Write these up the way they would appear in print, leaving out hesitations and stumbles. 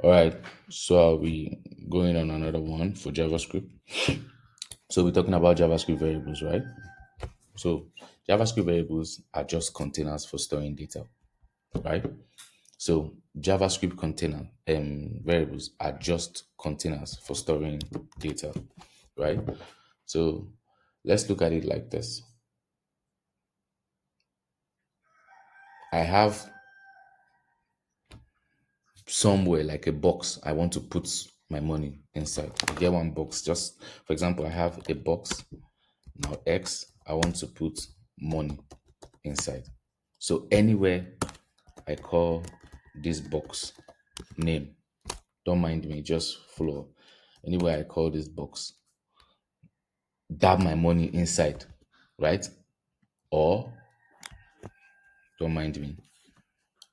All right, so I'll be going on another one for JavaScript. So we're talking about JavaScript variables, right? So JavaScript variables are just containers for storing data, right? So JavaScript container variables are just containers for storing data, right? So let's look at it like this. I have somewhere like a box I want to put my money inside. I get one box. Just for example, I have a box. Now X, I want to put money inside. So anywhere I call this box name, don't mind me, just follow. Anywhere I call this box, dab my money inside, right? Or don't mind me,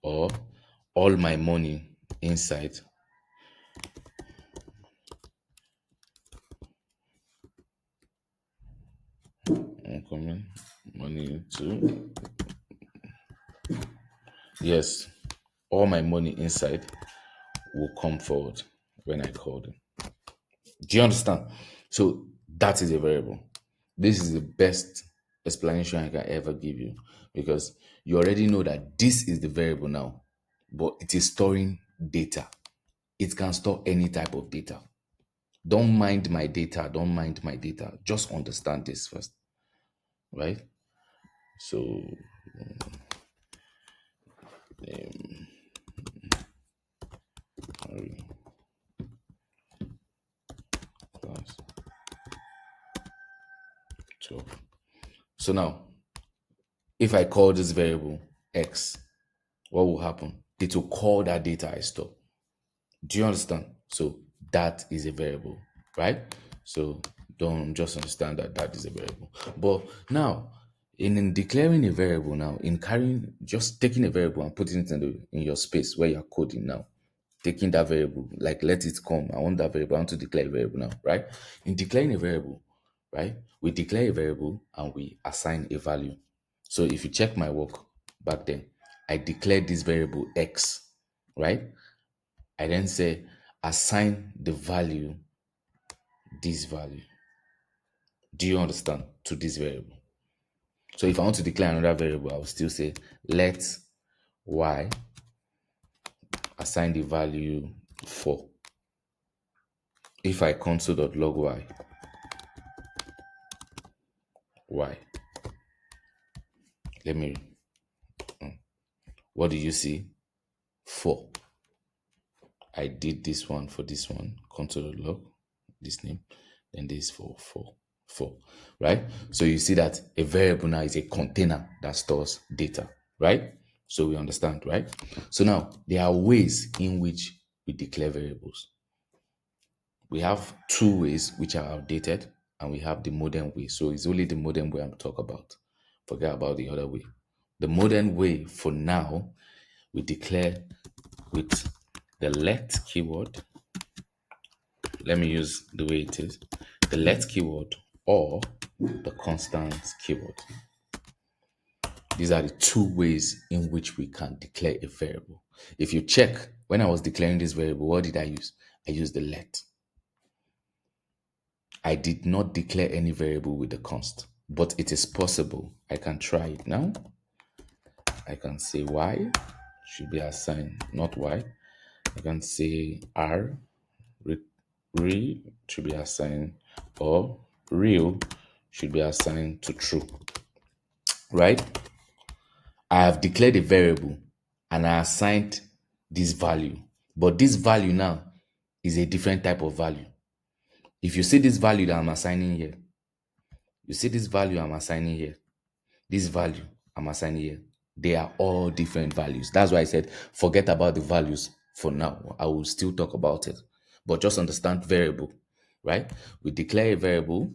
or all my money inside. I'm coming money to yes, all my money inside will come forward when I call them. Do you understand? So that is a variable. This is the best explanation I can ever give you because you already know that this is the variable now, but it is storing data. It can store any type of data. Don't mind my data. Don't mind my data. Just understand this first, right? So, sorry, class 12. So now, if I call this variable x, what will happen? It will call that data I store. Do you understand? So that is a variable, right? So don't just understand that that is a variable. But now, in declaring a variable now, in carrying, just taking a variable and putting it in your space where you're coding now, taking that variable, like let it come. I want that variable. I want to declare a variable now, right? In declaring a variable, right? We declare a variable and we assign a value. So if you check my work back then, I declared this variable x, right? I then say assign the value, this value. Do you understand? To this variable. So if I want to declare another variable, I will still say let y assign the value 4. If I console.log y, let me, what do you see? 4. I did this one for this one, console.log, this name, then this 4, 4, right? So you see that a variable now is a container that stores data, right? So we understand, right? So now there are ways in which we declare variables. We have 2 ways which are outdated, and we have the modern way. So it's only the modern way I'm talking about. Forget about the other way. The modern way for now, we declare with the let keyword. Let me use the way it is. The let keyword or the constant keyword. These are the 2 ways in which we can declare a variable. If you check, when I was declaring this variable, what did I use? I used the let. I did not declare any variable with the const, but it is possible. I can try it now. I can say y should be assigned, not y. I can say r, re should be assigned, or real should be assigned to true, right? I have declared a variable and I assigned this value, but this value now is a different type of value. If you see this value that I'm assigning here, you see this value I'm assigning here, this value I'm assigning here, they are all different values. That's why I said forget about the values for now. I will still talk about it, but just understand variable, right? We declare a variable,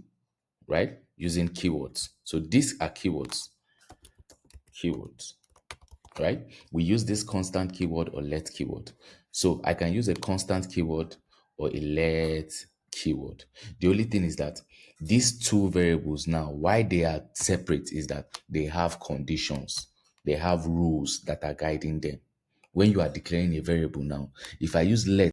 right, using keywords. So these are keywords, right? We use this constant keyword or let keyword. So I can use a constant keyword or a let keyword. The only thing is that these 2 variables now, why they are separate is that they have conditions, they have rules that are guiding them. When you are declaring a variable now, if I use let